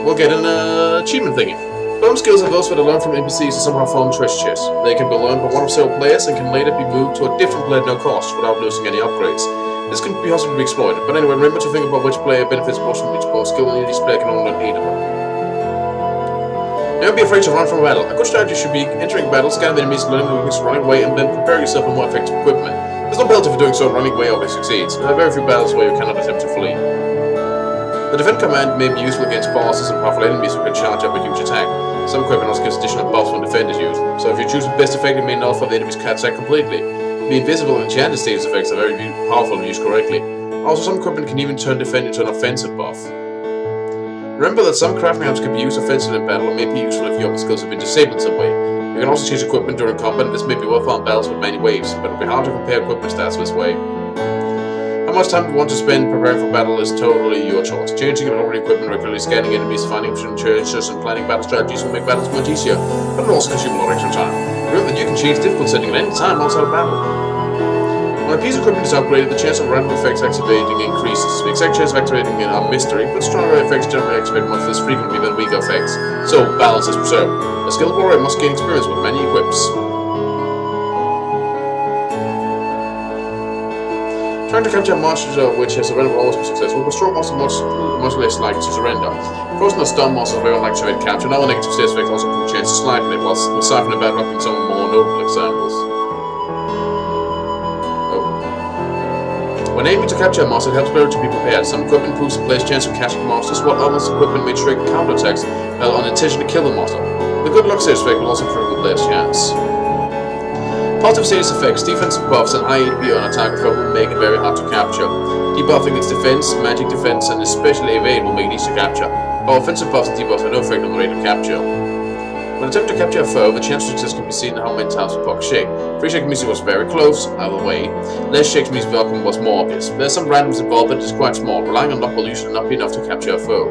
we'll get an achievement thingy. Some skills are those that are learned from NPCs and somehow form treasure chests. They can be learned by one of several players and can later be moved to a different player at no cost without losing any upgrades. This can be possibly exploited, but anyway, remember to think about which player benefits most from each boss skill, and each player can only learn 8 of them. Never be afraid to run from a battle. A good strategy should be entering a battle, scanning the enemies, learning the weakness, running away, and then prepare yourself with more effective equipment. There's no penalty for doing so, and running away always succeeds. There are very few battles where you cannot attempt to flee. The defend command may be useful against bosses and powerful enemies who can charge up a huge attack. Some equipment also gives additional buffs when defend is used, so if you choose the best effect, it may nullify the enemy's attack completely. The invisible and enchanted status effects are very powerful when used correctly. Also, some equipment can even turn defend into an offensive buff. Remember that some crafting items can be used offensively in battle and may be useful if your other skills have been disabled in some way. You can also change equipment during combat, and this may be worthwhile in battles with many waves, but it will be hard to compare equipment stats this way. How much time you want to spend preparing for battle is totally your choice. Changing and ordering equipment regularly, scanning enemies, finding treasures, and planning battle strategies will make battles much easier, but it will also consume a lot of extra time. Remember that you can change difficult setting at any time outside of battle. When a piece of equipment is upgraded, the chance of random effects activating increases. The exact chance of activating are a mystery, but stronger effects generally activate much less frequently than weaker effects, so balance is preserved. A skilled warrior must gain experience with many equips. Trying to capture a monster which has surrendered will always be successful, but strong monsters much less likely to surrender. Frozen or stunned monsters are very unlikely to evade capture, and other negative stats effects also improve chances slightly, while Siphon and Badlock being some of the more notable examples. When aiming to capture a monster, it helps better to be prepared. Some equipment improves the player's chance of catching monsters, while others' equipment may trigger counterattacks that will unintentionally kill the monster. The good luck status effect will also improve the player's chance. Positive status effects, defensive buffs, and high HP on attack throw will make it very hard to capture. Debuffing its defense, magic defense, and especially evade will make it easy to capture, while offensive buffs and debuffs have no effect on the rate of capture. When attempting to capture a foe, the chance of success can be seen in how many times the puck shake. 3 shake means it was very close, either way. Less shakes means the outcome was more obvious. There's some randoms involved, but it is quite small. Relying on luck will usually not be enough to capture a foe.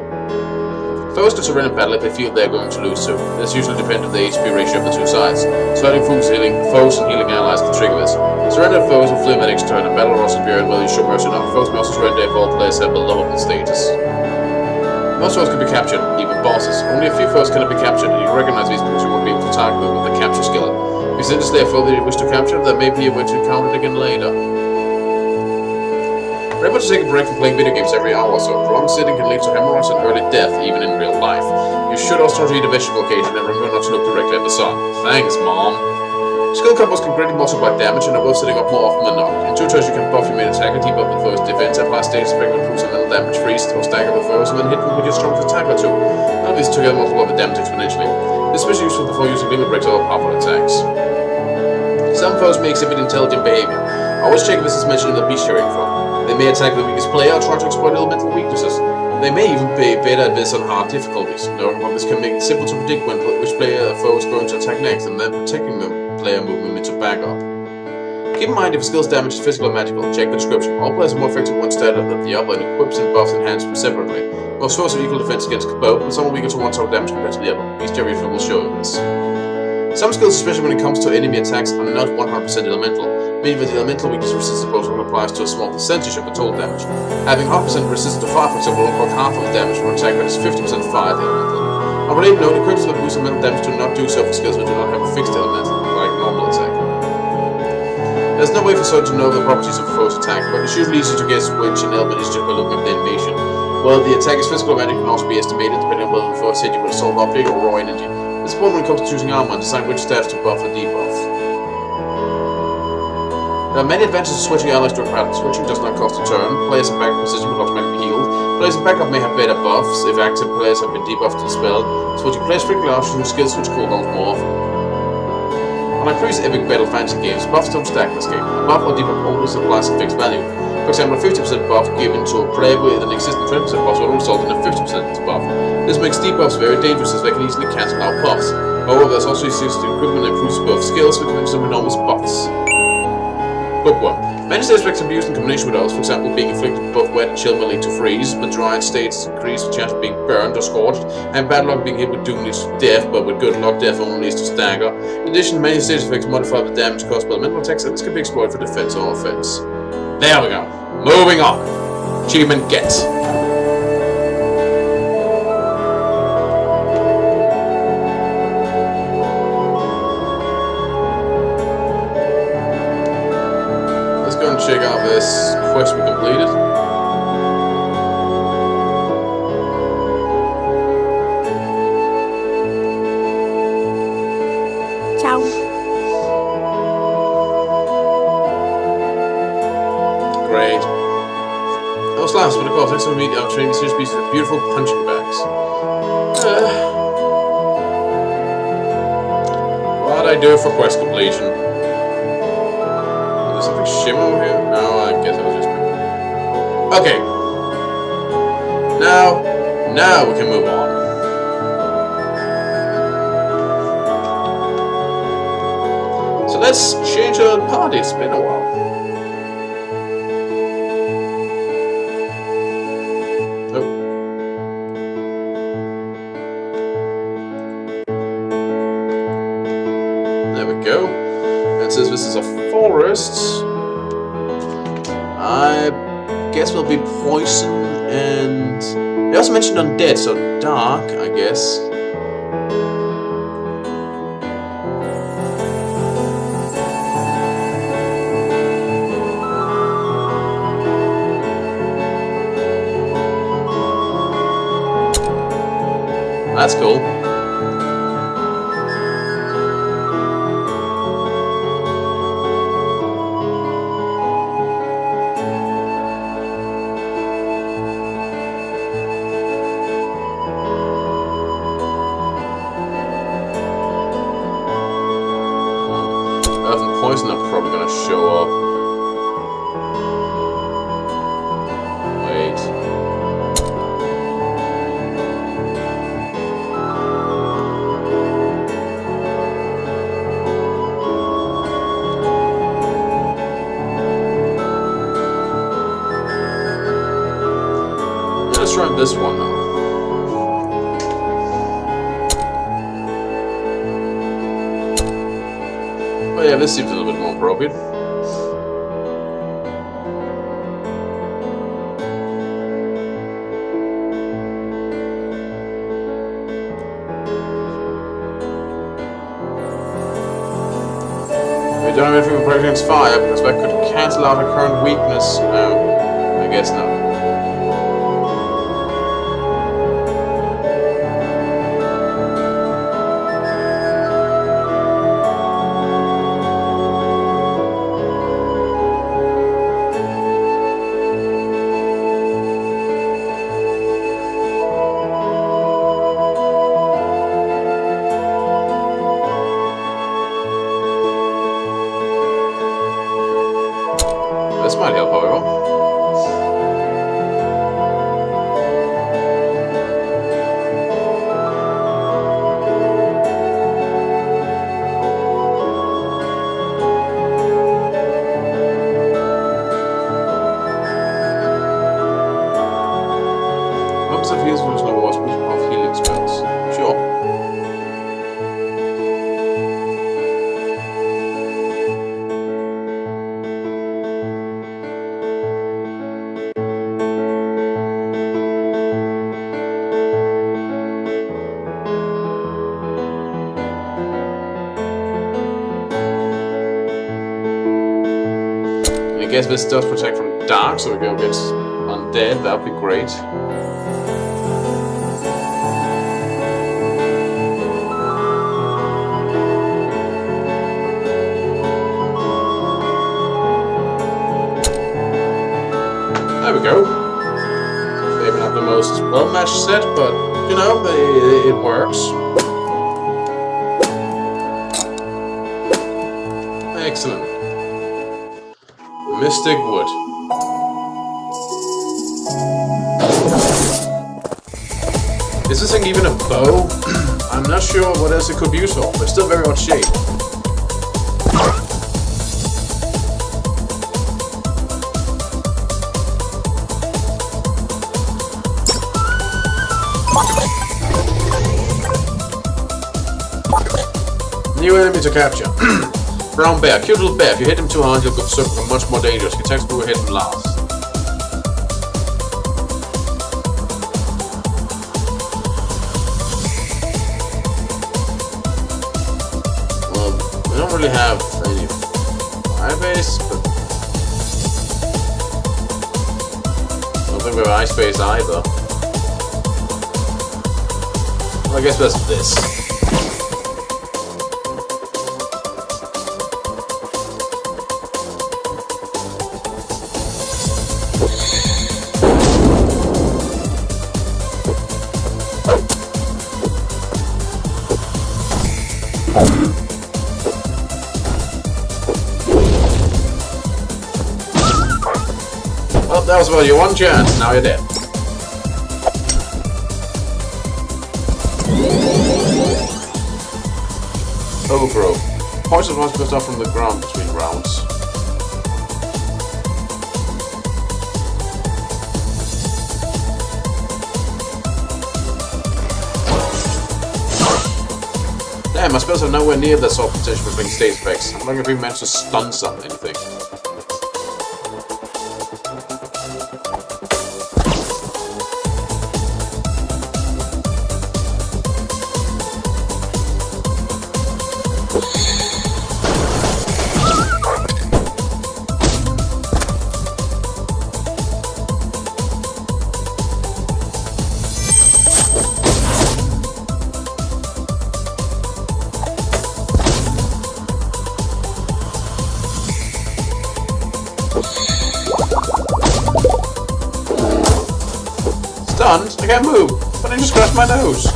Foes can surrender battle if they feel they are going to lose soon. This usually depends on the HP ratio of the two sides. Slightly foes and healing allies can trigger this. Surrendered foes will flee the next turn, and battle will also appear whether you show mercy or not. Foes may also surrender if all players have a lovable status. Most foes can be captured, even bosses. Only a few foes cannot be captured, and you recognize these because you won't be able to target them with the capture skill. If you send a slave foe that you wish to capture, there may be a way to encounter it again later. Remember to take a break from playing video games every hour or so. Prolonged sitting can lead to hemorrhoids and early death, even in real life. You should also try to eat a vegetable occasionally, and remember not to look directly at the sun. Thanks, Mom. Skill combos can greatly multiply damage and are worth setting up more often than not. In 2 turns you can buff your main attacker, debuff the foe's defense, apply status effect that improves mental damage, freeze, or stagger the foes, and then hit them with your strongest attack or 2. None of these together multiply the damage exponentially. This is especially useful before using limit breaks or powerful attacks. Some foes may exhibit intelligent behavior. Always check if this is mentioned in the bestiary info. They may attack the weakest player or try to exploit elemental weaknesses. They may even be better at this on hard difficulties. Knowing about this can make it simple to predict which player or foe is going to attack next, and then protecting the player movement to back up. Keep in mind if a skill's damage is physical or magical, check the description. All players are more effective one stat than the other, and equips and buffs enhance them separately. Most foes have equal defense against both, but some are weaker to one sort of damage compared to the other. Bestiary info will show you this. Some skills, especially when it comes to enemy attacks, are not 100% elemental. Meaning that the elemental weakness resistance bonus applies to a small percentage of the total damage. Having 100% resistance to fire, for example, will unlock half of the damage from an attack that is 50% fire elemental. On a related note, equips that boost elemental damage do not do so for skills that do not have a fixed elemental, like normal attack. There's no way for someone to know the properties of a foe's attack, but it's usually easy to guess which an element is just by looking at the animation. Whether the attack is physical or magic can also be estimated depending on whether the foe is hit you with a solid object or raw energy. It's important when it comes to choosing armor and decide which stats to buff or debuff. There are many advantages to switching allies during battle. Switching does not cost a turn. Players in backup position will automatically heal. Players in backup may have better buffs if active players have been debuffed to the spell. Switching players frequently allows you to skill switch cooldowns more often. Unlike previous epic battle fantasy games, buffs don't stack in this game. A buff or debuff always applies a fixed value. For example, a 50% buff given to a player with an existing 20% buff will result in a 50% buff. This makes debuffs very dangerous as they can easily cancel out buffs. However, there's also existing equipment that improves both skills which gives them enormous buffs. Book 1. Many state effects can be used in combination with others, for example being inflicted with both wet and chill will lead to freeze, but dry states increase the chance of being burned or scorched, and bad luck being hit with doom leads to death, but with good luck death only leads to stagger. In addition, many state effects modify the damage caused by elemental attacks, and this can be exploited for defense or offense. There we go. Moving on. Achievement get. this quest we completed. Ciao. Great. That was last, but of course, next time we meet, our training series pieces of beautiful punching bags. What'd I do for quest completion? Is there something shimmer over here? No, I guess I was just... Okay. Now we can move on. So let's change our party. It's been a while. Go. And since this is a forest, I guess we'll be poison, and they also mentioned undead, so dark, I guess. That's cool. Poison are probably going to show up. Wait. Let's try this one now. Oh yeah, this seems a little bit more appropriate. We don't have anything for protection against fire, because that could cancel out our current weakness. No, I guess not. This might help, however. Weapons of heals which know what's of healing spells. Sure. I guess this does protect from dark, so we go get undead, that'd be great. There we go. Maybe not the most well-matched set, but, you know, it works. Excellent. Mystic Wood. Is this thing even a bow? I'm not sure what else it could be used for, but still very odd shape. New enemy to capture. Brown bear. Cute little bear. If you hit him too hard, he'll become much more dangerous. He attacks people who hit him last. Well, we don't really have any fire base, but Nothing with ice space either. Well, I guess that's this. Well, that was about your one chance. Now you're dead. Overgrowth. Poison must goes up from the ground between rounds. Damn, my spells are nowhere near the sword potential between stage effects. I'm not going to be meant to stun something, anything. Stunned? I can't move, but I just scratched my nose.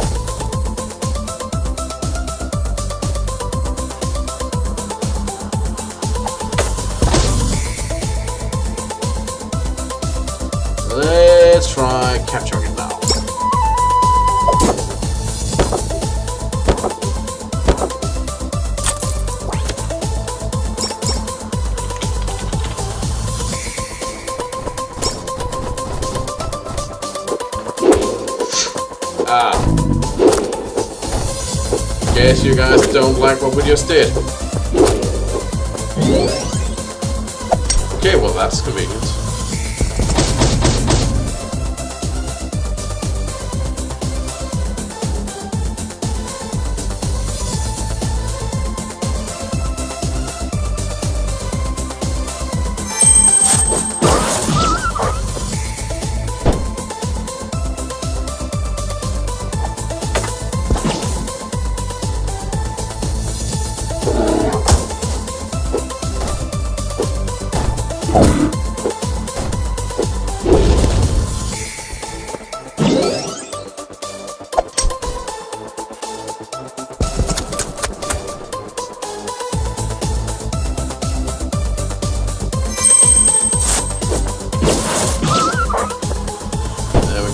Let's try capturing it now. Guess you guys don't like what we just did. Okay, well that's convenient.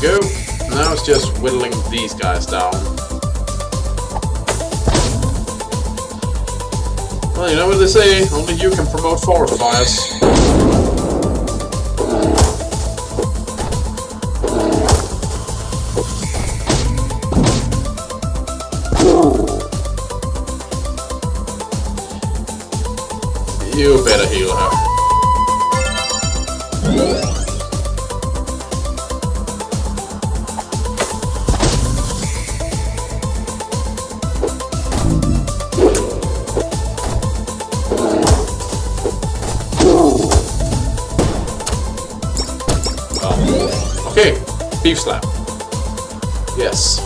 Go. Now it's just whittling these guys down. Well, you know what they say, only you can promote forest fires. You better heal her. Okay, beef slap. Yes.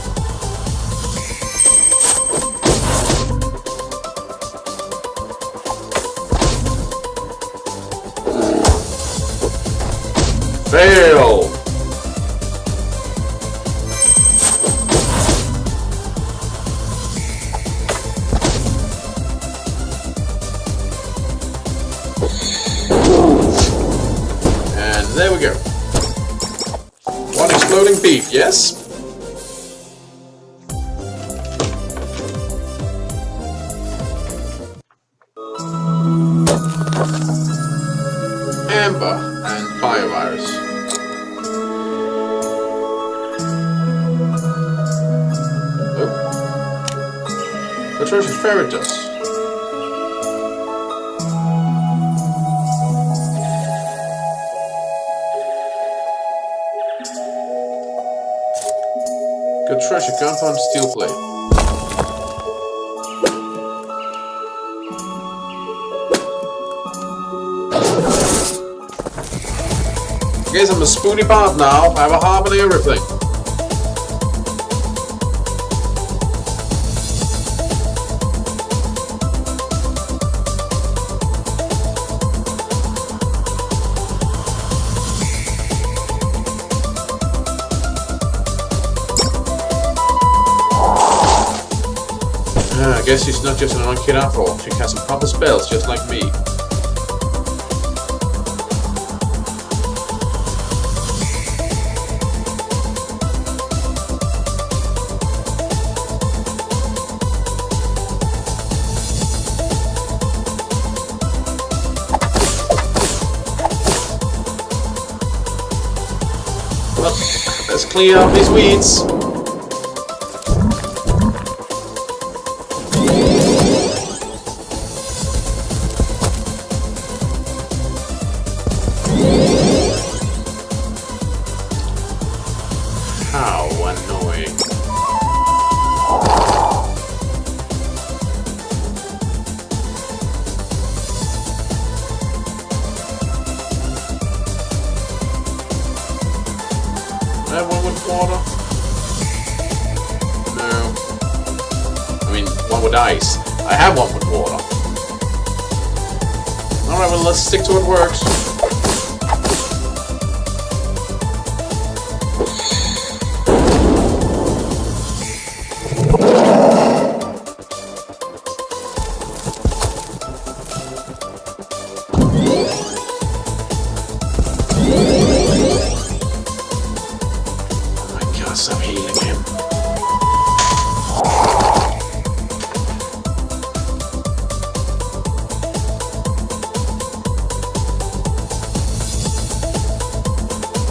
Fail. And there we go. One exploding beef, yes? Amber and Biovirus. Oh. Atrocious Ferritus. Good treasure, gunpowder, steel plate. Guess I'm a spoony part now. I have a harp and everything. I guess she's not just an annoying kid after all. She has some proper spells just like me. Well, let's clean up these weeds. How annoying. I have one with water? No. I mean, one with ice. I have one with water. Alright, well, let's stick to what works. Stop healing him.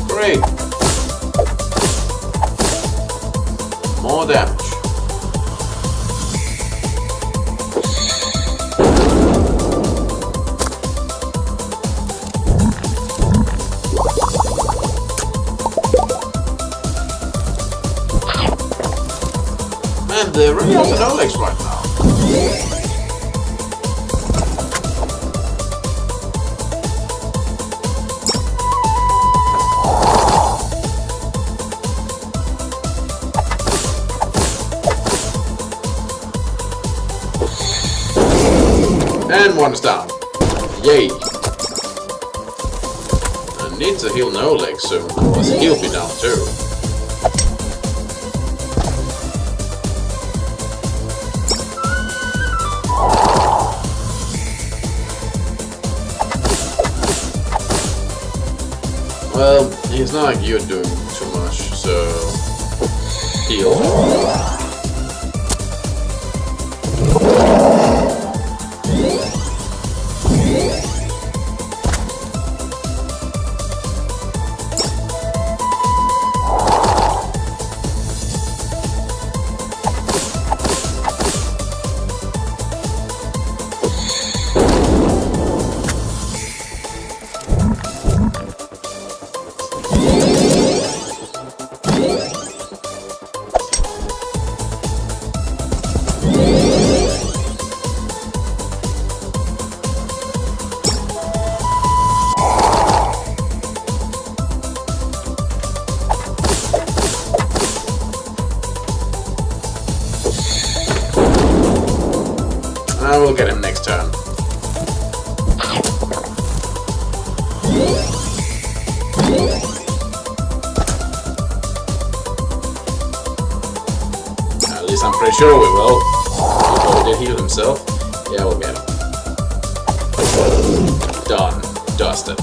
Great. More damage. Man, they're really on the no legs right now. And one's down. Yay. I need to heal no legs soon, because he'll be down too. Well, it's not like you're doing too much, so heal. I will get him next turn. At least I'm pretty sure we will. He did heal himself. Yeah, we'll get him. Done. Dusted.